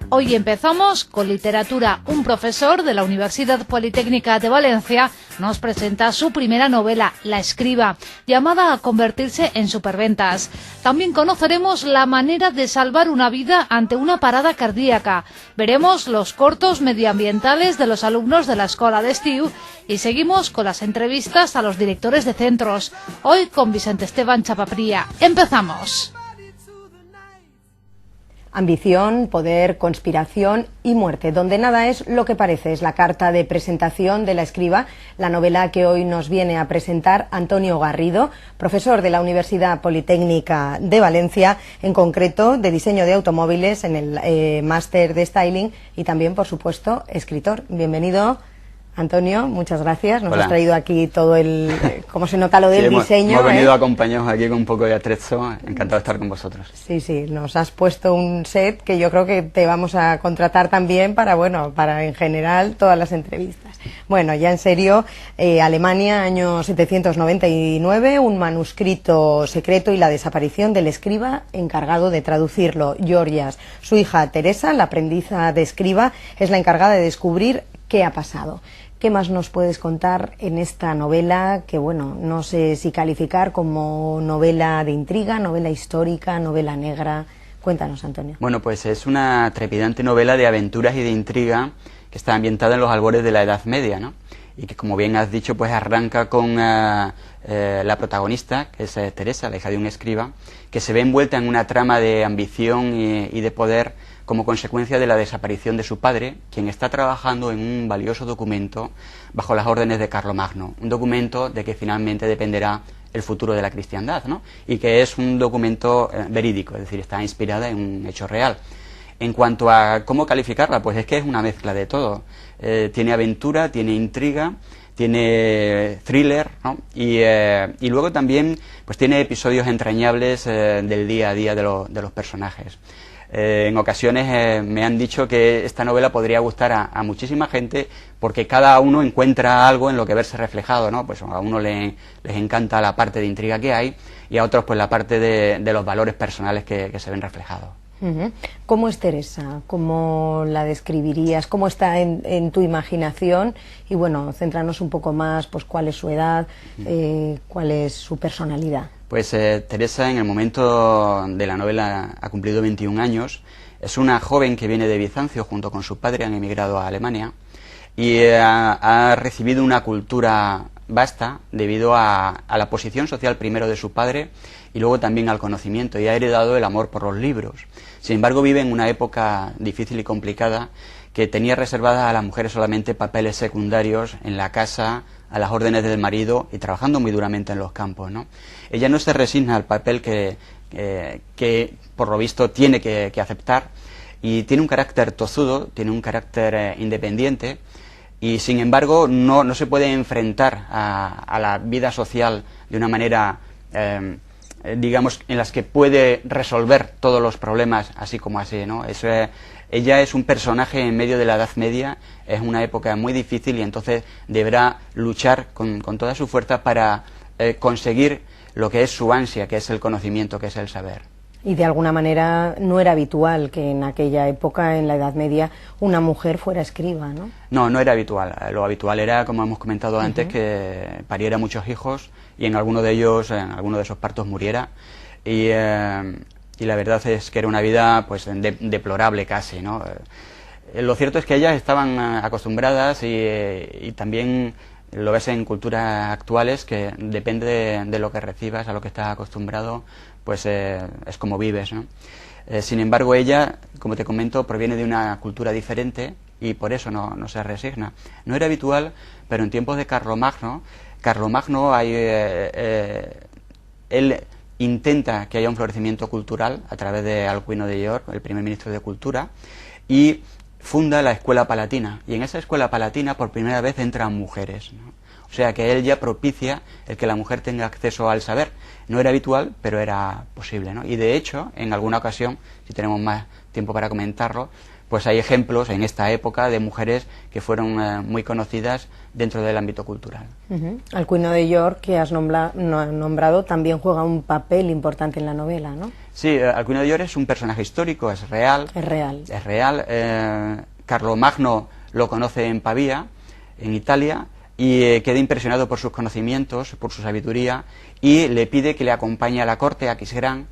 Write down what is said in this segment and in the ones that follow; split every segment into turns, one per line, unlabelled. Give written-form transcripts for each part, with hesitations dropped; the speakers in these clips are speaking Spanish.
Hoy empezamos con literatura. Un profesor de la Universidad Politécnica de Valencia nos presenta su primera novela, La Escriba, llamada a convertirse en superventas. También conoceremos la manera de salvar una vida ante una parada cardíaca. Veremos los cortos medioambientales de los alumnos de la Escola d'Estiu y seguimos con las entrevistas a los directores de centros. Hoy con Vicente Esteban Chapapría. ¡Empezamos!
Ambición, poder, conspiración y muerte, donde nada es lo que parece. Es la carta de presentación de La Escriba, la novela que hoy nos viene a presentar Antonio Garrido, profesor de la Universidad Politécnica de Valencia, en concreto de diseño de automóviles en el máster de styling y también, por supuesto, escritor. Bienvenido, Antonio, muchas gracias. Nos has traído aquí todo el... ¿Cómo se nota lo del diseño?
Hemos venido acompañados aquí con un poco de atrezo. Encantado de estar con vosotros.
Sí, sí, nos has puesto un set que yo creo que te vamos a contratar también para, bueno, para en general todas las entrevistas. Bueno, ya en serio, Alemania, año 799, un manuscrito secreto y la desaparición del escriba encargado de traducirlo, Georgias. Su hija Teresa, la aprendiza de escriba, es la encargada de descubrir qué ha pasado. ¿Qué más nos puedes contar en esta novela que, bueno, no sé si calificar como novela de intriga, novela histórica, novela negra? Cuéntanos, Antonio.
Bueno, pues es una trepidante novela de aventuras y de intriga que está ambientada en los albores de la Edad Media, ¿no? Y que, como bien has dicho, pues arranca con la protagonista, que es Teresa, la hija de un escriba, que se ve envuelta en una trama de ambición y de poder como consecuencia de la desaparición de su padre, quien está trabajando en un valioso documento bajo las órdenes de Carlomagno, un documento de que finalmente dependerá el futuro de la cristiandad, ¿no? Y que es un documento verídico, es decir, está inspirada en un hecho real. En cuanto a cómo calificarla, pues es que es una mezcla de todo. Tiene aventura, tiene intriga, tiene thriller, ¿no? Y luego también pues tiene episodios entrañables del día a día de los personajes. En ocasiones me han dicho que esta novela podría gustar a muchísima gente porque cada uno encuentra algo en lo que verse reflejado, ¿no? Pues a uno les encanta la parte de intriga que hay y a otros pues la parte de los valores personales que se ven reflejados.
¿Cómo es Teresa? ¿Cómo la describirías? ¿Cómo está en tu imaginación? Y bueno, centrarnos un poco más, pues cuál es su edad, cuál es su personalidad.
Pues Teresa, en el momento de la novela, ha cumplido 21 años. Es una joven que viene de Bizancio, junto con su padre han emigrado a Alemania y ha recibido una cultura vasta debido a la posición social primero de su padre y luego también al conocimiento, y ha heredado el amor por los libros. Sin embargo, vive en una época difícil y complicada que tenía reservada a las mujeres solamente papeles secundarios en la casa, a las órdenes del marido y trabajando muy duramente en los campos, ¿no? Ella no se resigna al papel que por lo visto tiene que aceptar, y tiene un carácter tozudo, tiene un carácter independiente, y sin embargo no se puede enfrentar a la vida social de una manera digamos en las que puede resolver todos los problemas así como así, ¿no? Ella es un personaje en medio de la Edad Media, es una época muy difícil y entonces deberá luchar con toda su fuerza para conseguir lo que es su ansia, que es el conocimiento, que es el saber.
Y de alguna manera no era habitual que en aquella época, en la Edad Media, una mujer fuera escriba, ¿no?
No era habitual. Lo habitual era, como hemos comentado antes, que pariera muchos hijos y en alguno de ellos, en alguno de esos partos muriera. Y la verdad es que era una vida pues deplorable casi, ¿no? Lo cierto es que ellas estaban acostumbradas y también lo ves en culturas actuales, que depende de lo que recibas, a lo que estás acostumbrado, pues es como vives, ¿no? Sin embargo, ella, como te comento, proviene de una cultura diferente y por eso no se resigna. No era habitual, pero en tiempos de Carlomagno él intenta que haya un florecimiento cultural a través de Alcuino de York, el primer ministro de Cultura, y funda la Escuela Palatina, y en esa Escuela Palatina por primera vez entran mujeres, ¿no? O sea que él ya propicia el que la mujer tenga acceso al saber. No era habitual, pero era posible, ¿no? Y de hecho, en alguna ocasión, si tenemos más tiempo para comentarlo, pues hay ejemplos en esta época de mujeres que fueron muy conocidas dentro del ámbito cultural.
Alcuino de York, que has nombrado, también juega un papel importante en la novela, ¿no?
Sí, Alcuino de York es un personaje histórico, es real.
Es real.
Es real. Carlomagno lo conoce en Pavía, en Italia, y queda impresionado por sus conocimientos, por su sabiduría, y le pide que le acompañe a la corte, a Aquisgrán,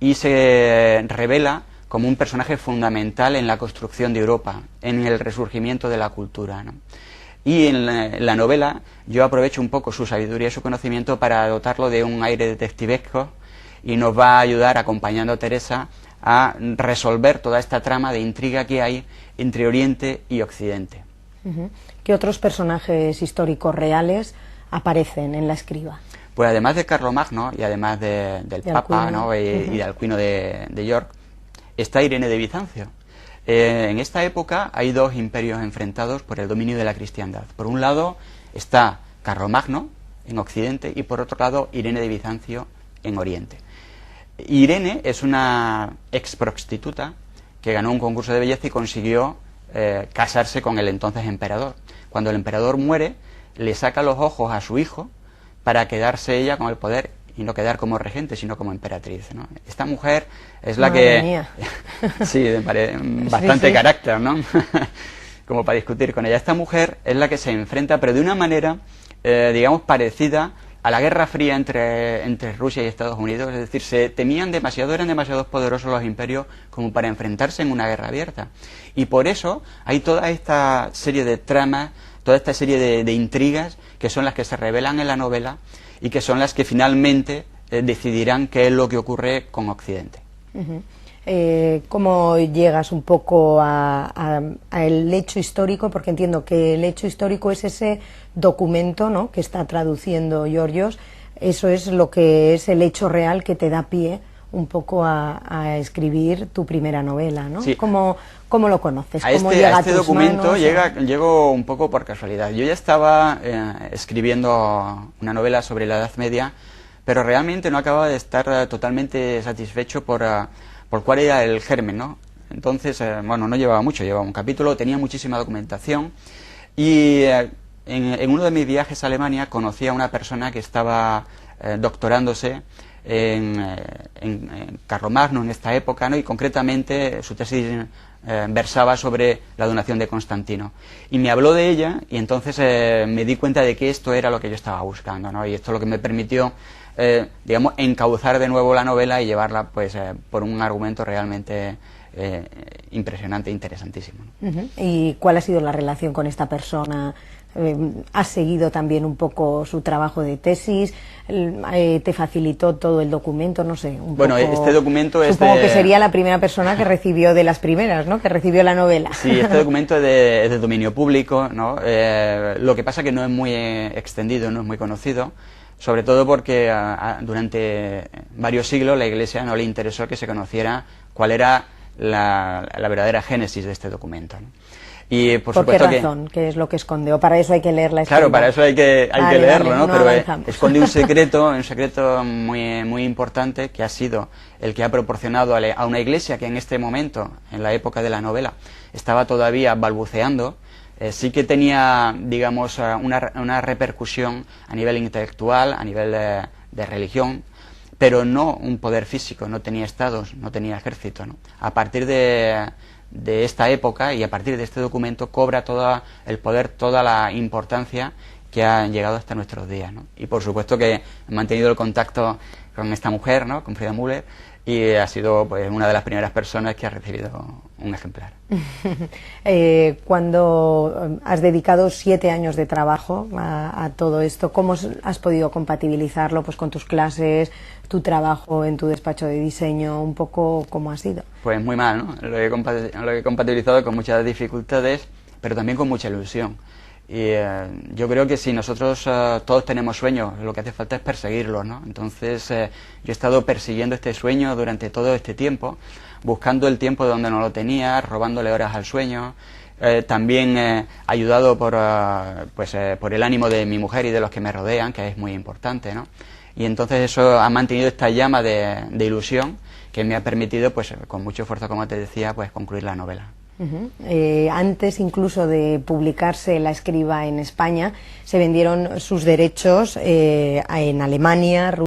y se revela como un personaje fundamental en la construcción de Europa, en el resurgimiento de la cultura, ¿no? Y en la novela yo aprovecho un poco su sabiduría y su conocimiento para dotarlo de un aire detectivesco, y nos va a ayudar, acompañando a Teresa, a resolver toda esta trama de intriga que hay entre Oriente y Occidente.
¿Qué otros personajes históricos reales aparecen en La Escriba?
Pues además de Carlomagno y además del Papa, ¿no? y de Alcuino de York, está Irene de Bizancio. En esta época hay dos imperios enfrentados por el dominio de la cristiandad. Por un lado está Carlomagno en Occidente y por otro lado Irene de Bizancio en Oriente. Irene es una ex prostituta que ganó un concurso de belleza y consiguió casarse con el entonces emperador. Cuando el emperador muere, le saca los ojos a su hijo para quedarse ella con el poder y no quedar como regente, sino como emperatriz, ¿no? Esta mujer es la
Madre
que...
mía.
Sí, bastante
Sí.
carácter, ¿no? Como para discutir con ella. Esta mujer es la que se enfrenta, pero de una manera, digamos, parecida a la Guerra Fría entre Rusia y Estados Unidos. Es decir, se temían demasiado, eran demasiado poderosos los imperios como para enfrentarse en una guerra abierta. Y por eso hay toda esta serie de tramas, toda esta serie de intrigas que son las que se revelan en la novela y que son las que finalmente decidirán qué es lo que ocurre con Occidente.
¿Cómo llegas un poco al hecho histórico? Porque entiendo que el hecho histórico es ese documento, ¿no?, que está traduciendo Giorgios. Eso es lo que es el hecho real que te da pie un poco a escribir tu primera novela, ¿no?
Sí.
¿Cómo lo conoces?
A
¿Cómo
este,
llega
a este
tus
documento
manos?
llegó un poco por casualidad. Yo ya estaba escribiendo una novela sobre la Edad Media, pero realmente no acababa de estar totalmente satisfecho por cuál era el germen, ¿no? Entonces, bueno, no llevaba mucho, llevaba un capítulo, tenía muchísima documentación y en uno de mis viajes a Alemania conocí a una persona que estaba doctorándose en Carlomagno en esta época, ¿no? Y concretamente su tesis versaba sobre la donación de Constantino. Y me habló de ella y entonces me di cuenta de que esto era lo que yo estaba buscando, ¿no? Y esto es lo que me permitió digamos, encauzar de nuevo la novela y llevarla pues por un argumento realmente impresionante e interesantísimo, ¿no?
¿Y cuál ha sido la relación con esta persona? ¿Has seguido también un poco su trabajo de tesis? ¿Te facilitó todo el documento? No sé, un
bueno,
poco...
este documento es
Supongo que sería la primera persona que recibió, de las primeras, ¿no?, que recibió la novela.
Sí, este documento es de dominio público, ¿no? Lo que pasa que no es muy extendido, no es muy conocido, sobre todo porque durante varios siglos la Iglesia no le interesó que se conociera cuál era la verdadera génesis de este documento, ¿no? Y
¿Por qué razón? ¿Qué es lo que esconde? ¿O para eso hay que leer la escriba?
Claro, para eso hay que leerlo, ¿no? Pero
avanzamos.
esconde un secreto muy importante, que ha sido el que ha proporcionado a una iglesia que en este momento, en la época de la novela, estaba todavía balbuceando. Sí que tenía, digamos, una repercusión a nivel intelectual, a nivel de religión, pero no un poder físico, no tenía estados, no tenía ejército, ¿no? A partir de esta época y a partir de este documento cobra todo el poder, toda la importancia que ha llegado hasta nuestros días, ¿no? Y por supuesto que he mantenido el contacto con esta mujer, ¿no?, con Frida Müller, y ha sido pues una de las primeras personas que ha recibido un ejemplar.
Cuando has dedicado 7 años de trabajo a todo esto, ¿cómo has podido compatibilizarlo pues con tus clases, tu trabajo en tu despacho de diseño? Un poco, ¿cómo ha sido?
Pues muy mal, ¿no? Lo he compatibilizado con muchas dificultades, pero también con mucha ilusión. Y yo creo que si nosotros todos tenemos sueños, lo que hace falta es perseguirlos, ¿no? Entonces yo he estado persiguiendo este sueño durante todo este tiempo, buscando el tiempo donde no lo tenía, robándole horas al sueño, también ayudado por el ánimo de mi mujer y de los que me rodean, que es muy importante, ¿no? Y entonces eso ha mantenido esta llama de ilusión que me ha permitido, pues con mucho esfuerzo, como te decía, pues concluir la novela.
Antes incluso de publicarse La escriba en España, se vendieron sus derechos en Alemania,